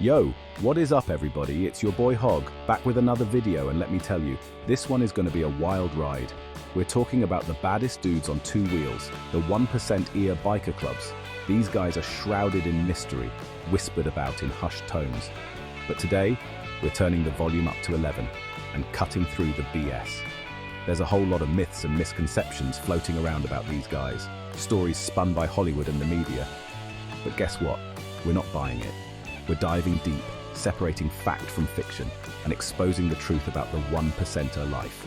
Yo, what is up everybody? It's your boy Hog, back with another video, and let me tell you, this one is going to be a wild ride. We're talking about the baddest dudes on two wheels, the 1% ear biker clubs. These guys are shrouded in mystery, whispered about in hushed tones. But today, we're turning the volume up to 11 and cutting through the BS. There's a whole lot of myths and misconceptions floating around about these guys, stories spun by Hollywood and the media. But guess what? We're not buying it. We're diving deep, separating fact from fiction, and exposing the truth about the 1%er life.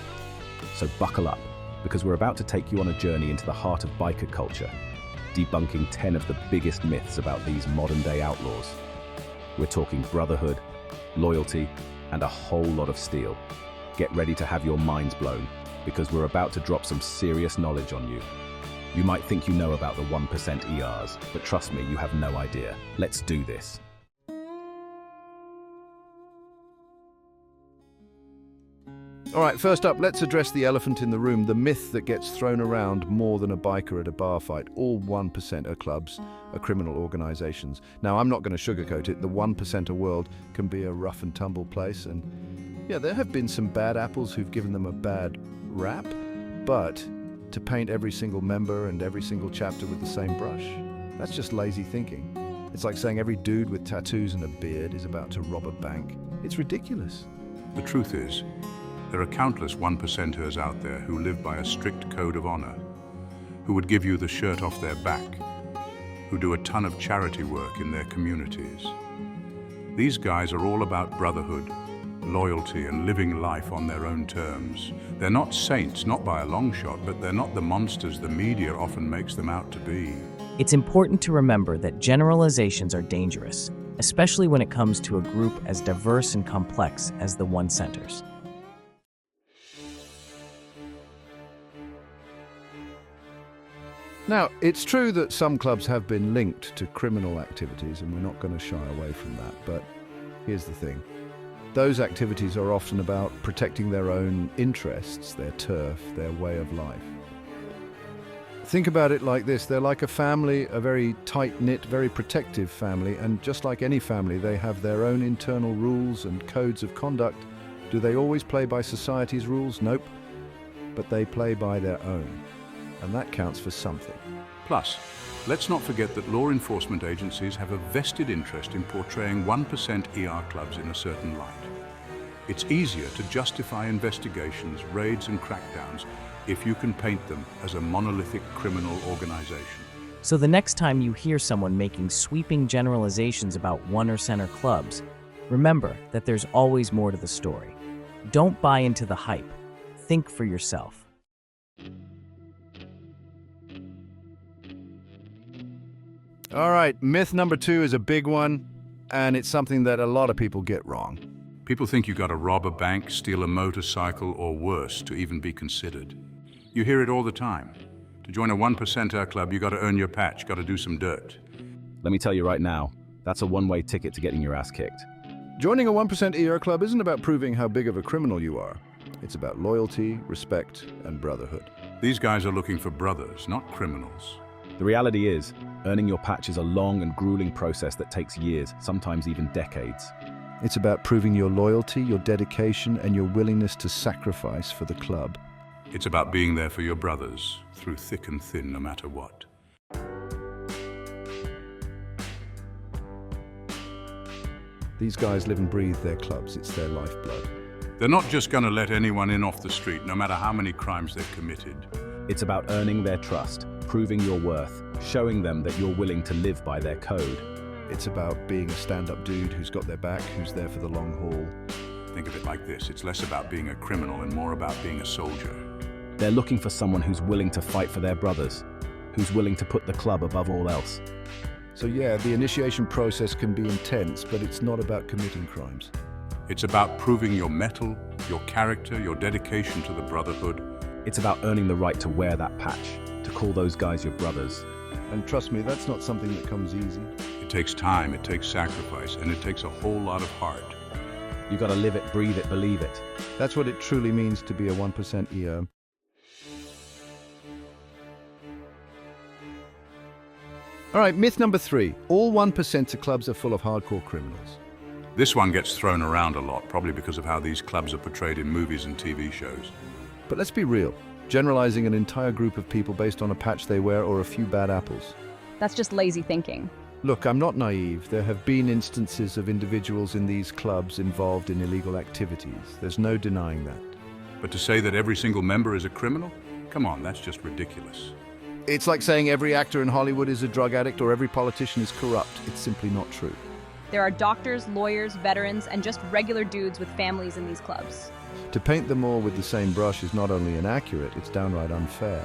So buckle up, because we're about to take you on a journey into the heart of biker culture, debunking 10 of the biggest myths about these modern-day outlaws. We're talking brotherhood, loyalty, and a whole lot of steel. Get ready to have your minds blown, because we're about to drop some serious knowledge on you. You might think you know about the 1% ERs, but trust me, you have no idea. Let's do this. All right, first up, let's address the elephant in the room, the myth that gets thrown around more than a biker at a bar fight. All 1%er clubs are criminal organizations. Now, I'm not going to sugarcoat it. The 1%er world can be a rough and tumble place, and yeah, there have been some bad apples who've given them a bad rap, but to paint every single member and every single chapter with the same brush, that's just lazy thinking. It's like saying every dude with tattoos and a beard is about to rob a bank. It's ridiculous. The truth is, there are countless 1%ers out there who live by a strict code of honor, who would give you the shirt off their back, who do a ton of charity work in their communities. These guys are all about brotherhood, loyalty, and living life on their own terms. They're not saints, not by a long shot, but they're not the monsters the media often makes them out to be. It's important to remember that generalizations are dangerous, especially when it comes to a group as diverse and complex as the 1%ers. Now, it's true that some clubs have been linked to criminal activities, and we're not going to shy away from that, but here's the thing. Those activities are often about protecting their own interests, their turf, their way of life. Think about it like this. They're like a family, a very tight-knit, very protective family, and just like any family, they have their own internal rules and codes of conduct. Do they always play by society's rules? Nope. But they play by their own. And that counts for something. Plus, let's not forget that law enforcement agencies have a vested interest in portraying 1% ER clubs in a certain light. It's easier to justify investigations, raids, and crackdowns if you can paint them as a monolithic criminal organization. So the next time you hear someone making sweeping generalizations about 1%er clubs, remember that there's always more to the story. Don't buy into the hype. Think for yourself. All right, myth number 2 is a big one, and it's something that a lot of people get wrong. People think you gotta rob a bank, steal a motorcycle, or worse to even be considered. You hear it all the time. To join a 1%er club, you gotta earn your patch, gotta do some dirt. Let me tell you right now, that's a one-way ticket to getting your ass kicked. Joining a 1% ER club isn't about proving how big of a criminal you are. It's about loyalty, respect, and brotherhood. These guys are looking for brothers, not criminals. The reality is, earning your patch is a long and grueling process that takes years, sometimes even decades. It's about proving your loyalty, your dedication, and your willingness to sacrifice for the club. It's about being there for your brothers, through thick and thin, no matter what. These guys live and breathe their clubs. It's their lifeblood. They're not just gonna let anyone in off the street, no matter how many crimes they've committed. It's about earning their trust, proving your worth, showing them that you're willing to live by their code. It's about being a stand-up dude who's got their back, who's there for the long haul. Think of it like this, it's less about being a criminal and more about being a soldier. They're looking for someone who's willing to fight for their brothers, who's willing to put the club above all else. So yeah, the initiation process can be intense, but it's not about committing crimes. It's about proving your mettle, your character, your dedication to the brotherhood. It's about earning the right to wear that patch, to call those guys your brothers. And trust me, that's not something that comes easy. It takes time, it takes sacrifice, and it takes a whole lot of heart. You gotta live it, breathe it, believe it. That's what it truly means to be a 1% EO. All right, myth number 3. All 1%er clubs are full of hardcore criminals. This one gets thrown around a lot, probably because of how these clubs are portrayed in movies and TV shows. But let's be real. Generalizing an entire group of people based on a patch they wear or a few bad apples. That's just lazy thinking. Look, I'm not naive. There have been instances of individuals in these clubs involved in illegal activities. There's no denying that. But to say that every single member is a criminal? Come on, that's just ridiculous. It's like saying every actor in Hollywood is a drug addict or every politician is corrupt. It's simply not true. There are doctors, lawyers, veterans, and just regular dudes with families in these clubs. To paint them all with the same brush is not only inaccurate, it's downright unfair.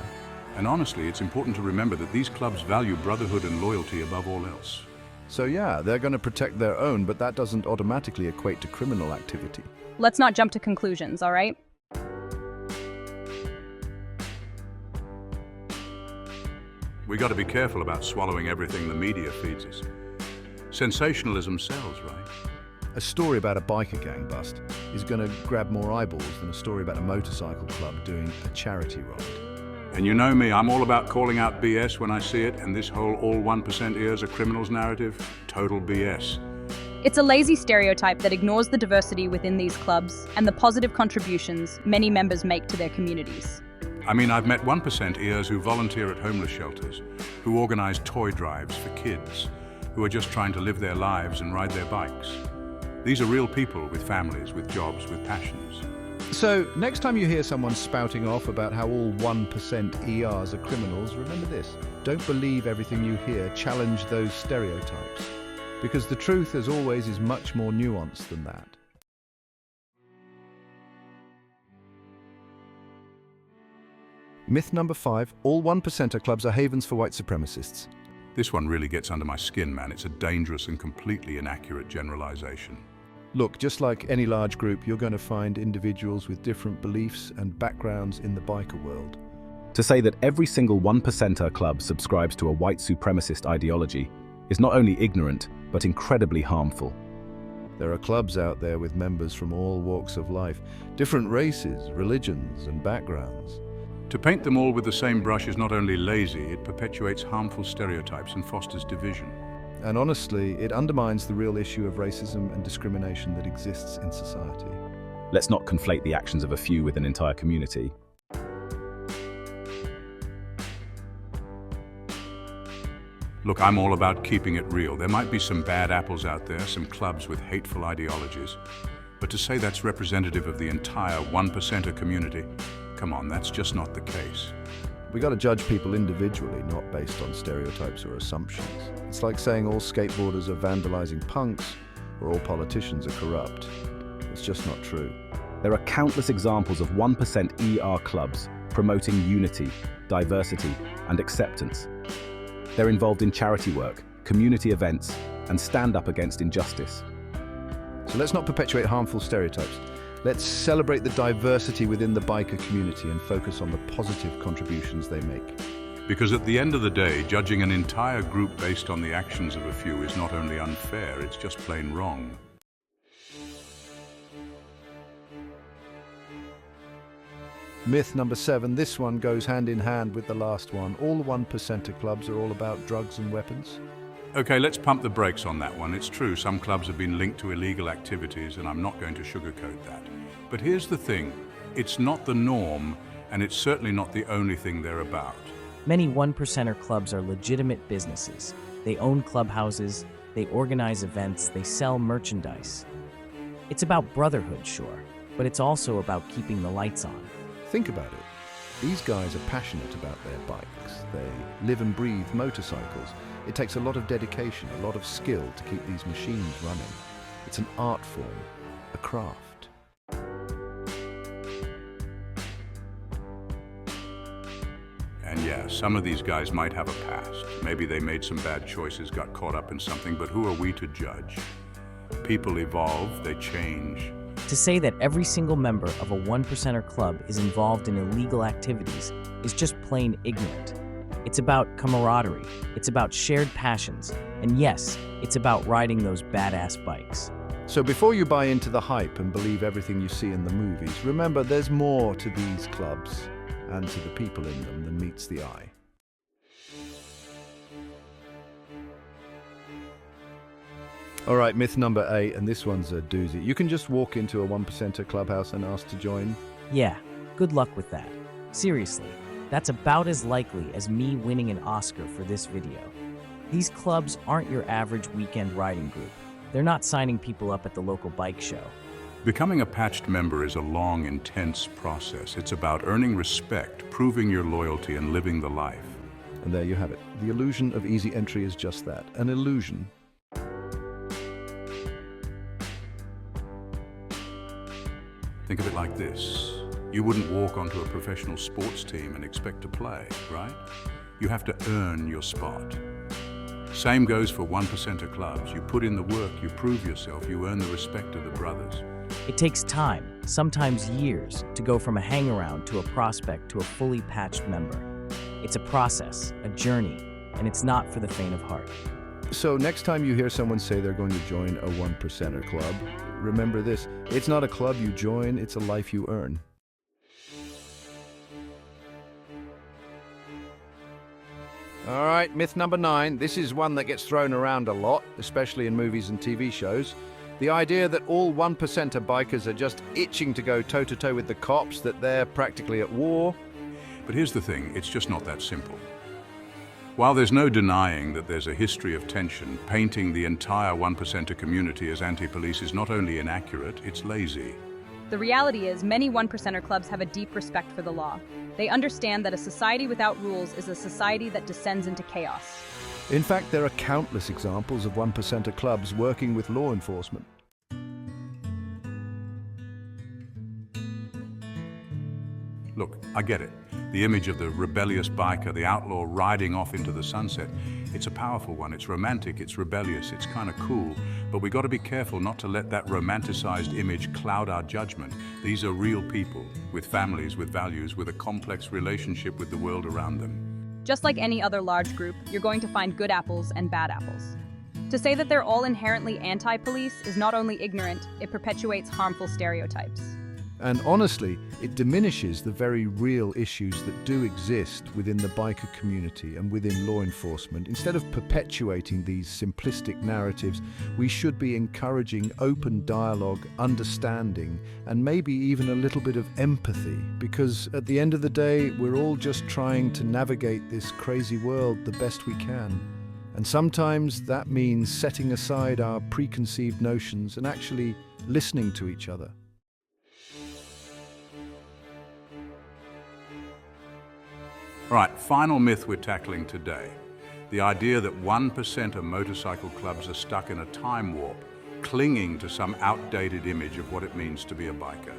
And honestly, it's important to remember that these clubs value brotherhood and loyalty above all else. So yeah, they're going to protect their own, but that doesn't automatically equate to criminal activity. Let's not jump to conclusions, all right? We got to be careful about swallowing everything the media feeds us. Sensationalism sells, right? A story about a biker gang bust is going to grab more eyeballs than a story about a motorcycle club doing a charity ride. And you know me, I'm all about calling out BS when I see it, and this whole all 1% ears are criminals narrative, total BS. It's a lazy stereotype that ignores the diversity within these clubs and the positive contributions many members make to their communities. I mean, I've met 1% ears who volunteer at homeless shelters, who organize toy drives for kids, who are just trying to live their lives and ride their bikes. These are real people with families, with jobs, with passions. So, next time you hear someone spouting off about how all 1% ERs are criminals, remember this. Don't believe everything you hear, challenge those stereotypes. Because the truth, as always, is much more nuanced than that. Myth number 5, all 1%er clubs are havens for white supremacists. This one really gets under my skin, man. It's a dangerous and completely inaccurate generalization. Look, just like any large group, you're going to find individuals with different beliefs and backgrounds in the biker world. To say that every single 1%er club subscribes to a white supremacist ideology is not only ignorant, but incredibly harmful. There are clubs out there with members from all walks of life, different races, religions, and backgrounds. To paint them all with the same brush is not only lazy, it perpetuates harmful stereotypes and fosters division. And honestly, it undermines the real issue of racism and discrimination that exists in society. Let's not conflate the actions of a few with an entire community. Look, I'm all about keeping it real. There might be some bad apples out there, some clubs with hateful ideologies. But to say that's representative of the entire 1%er community, come on, that's just not the case. We got to judge people individually, not based on stereotypes or assumptions. It's like saying all skateboarders are vandalizing punks or all politicians are corrupt. It's just not true. There are countless examples of 1% ER clubs promoting unity, diversity, and acceptance. They're involved in charity work, community events, and stand up against injustice. So let's not perpetuate harmful stereotypes. Let's celebrate the diversity within the biker community and focus on the positive contributions they make. Because at the end of the day, judging an entire group based on the actions of a few is not only unfair, it's just plain wrong. Myth number 7, this one goes hand in hand with the last one. All 1%er clubs are all about drugs and weapons. Okay, let's pump the brakes on that one. It's true, some clubs have been linked to illegal activities, and I'm not going to sugarcoat that. But here's the thing, it's not the norm, and it's certainly not the only thing they're about. Many 1%er clubs are legitimate businesses. They own clubhouses, they organize events, they sell merchandise. It's about brotherhood, sure, but it's also about keeping the lights on. Think about it. These guys are passionate about their bikes. They live and breathe motorcycles. It takes a lot of dedication, a lot of skill to keep these machines running. It's an art form, a craft. And yeah, some of these guys might have a past. Maybe they made some bad choices, got caught up in something, but who are we to judge? People evolve, they change. To say that every single member of a 1%er club is involved in illegal activities is just plain ignorant. It's about camaraderie, it's about shared passions, and yes, it's about riding those badass bikes. So before you buy into the hype and believe everything you see in the movies, remember there's more to these clubs and to the people in them than meets the eye. All right, myth number 8, and this one's a doozy. You can just walk into a 1%er clubhouse and ask to join. Yeah, good luck with that. Seriously, that's about as likely as me winning an Oscar for this video. These clubs aren't your average weekend riding group. They're not signing people up at the local bike show. Becoming a patched member is a long, intense process. It's about earning respect, proving your loyalty, and living the life. And there you have it. The illusion of easy entry is just that, an illusion. Think of it like this. You wouldn't walk onto a professional sports team and expect to play, right? You have to earn your spot. Same goes for 1%er clubs. You put in the work, you prove yourself, you earn the respect of the brothers. It takes time, sometimes years, to go from a hang-around to a prospect to a fully patched member. It's a process, a journey, and it's not for the faint of heart. So next time you hear someone say they're going to join a 1%er club, remember this: it's not a club you join, it's a life you earn. All right, myth number 9. This is one that gets thrown around a lot, especially in movies and TV shows. The idea that all 1%er bikers are just itching to go toe-to-toe with the cops, that they're practically at war. But here's the thing, it's just not that simple. While there's no denying that there's a history of tension, painting the entire 1%er community as anti-police is not only inaccurate, it's lazy. The reality is, many 1%er clubs have a deep respect for the law. They understand that a society without rules is a society that descends into chaos. In fact, there are countless examples of 1%er clubs working with law enforcement. Look, I get it. The image of the rebellious biker, the outlaw riding off into the sunset, it's a powerful one. It's romantic, it's rebellious, it's kind of cool. But we got to be careful not to let that romanticized image cloud our judgment. These are real people, with families, with values, with a complex relationship with the world around them. Just like any other large group, you're going to find good apples and bad apples. To say that they're all inherently anti-police is not only ignorant, it perpetuates harmful stereotypes. And honestly, it diminishes the very real issues that do exist within the biker community and within law enforcement. Instead of perpetuating these simplistic narratives, we should be encouraging open dialogue, understanding, and maybe even a little bit of empathy, because at the end of the day, we're all just trying to navigate this crazy world the best we can. And sometimes that means setting aside our preconceived notions and actually listening to each other. All right, final myth we're tackling today. The idea that 1%er motorcycle clubs are stuck in a time warp, clinging to some outdated image of what it means to be a biker.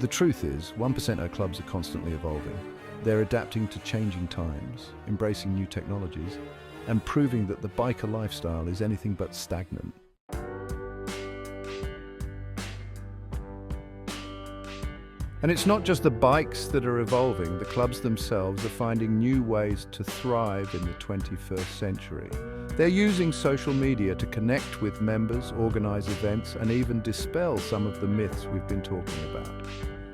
The truth is, 1%er clubs are constantly evolving. They're adapting to changing times, embracing new technologies, and proving that the biker lifestyle is anything but stagnant. And it's not just the bikes that are evolving, the clubs themselves are finding new ways to thrive in the 21st century. They're using social media to connect with members, organize events, and even dispel some of the myths we've been talking about.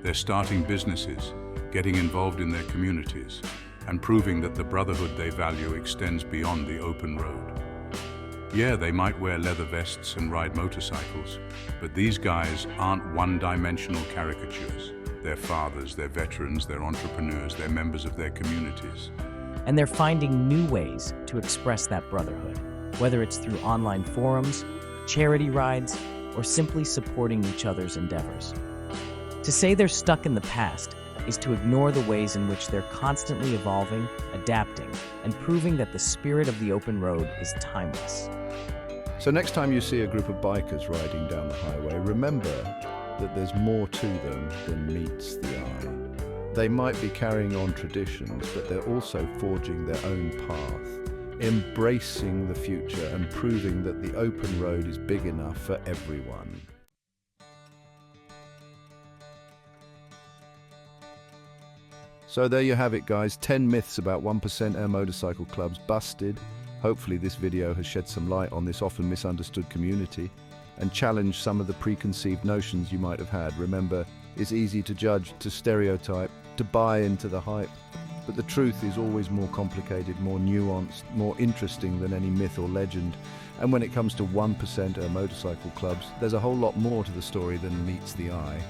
They're starting businesses, getting involved in their communities, and proving that the brotherhood they value extends beyond the open road. Yeah, they might wear leather vests and ride motorcycles, but these guys aren't one-dimensional caricatures. They're fathers, they're veterans, they're entrepreneurs, they're members of their communities. And they're finding new ways to express that brotherhood, whether it's through online forums, charity rides, or simply supporting each other's endeavors. To say they're stuck in the past is to ignore the ways in which they're constantly evolving, adapting, and proving that the spirit of the open road is timeless. So next time you see a group of bikers riding down the highway, remember that there's more to them than meets the eye. They might be carrying on traditions, but they're also forging their own path, embracing the future and proving that the open road is big enough for everyone. So there you have it, guys. 10 myths about 1%er motorcycle clubs busted. Hopefully this video has shed some light on this often misunderstood community and challenged some of the preconceived notions you might have had. Remember, it's easy to judge, to stereotype, to buy into the hype. But the truth is always more complicated, more nuanced, more interesting than any myth or legend. And when it comes to 1%er motorcycle clubs, there's a whole lot more to the story than meets the eye.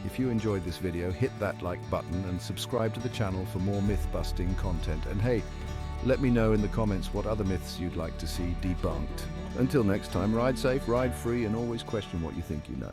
If you enjoyed this video, hit that like button and subscribe to the channel for more myth-busting content. And hey, let me know in the comments what other myths you'd like to see debunked. Until next time, ride safe, ride free, and always question what you think you know.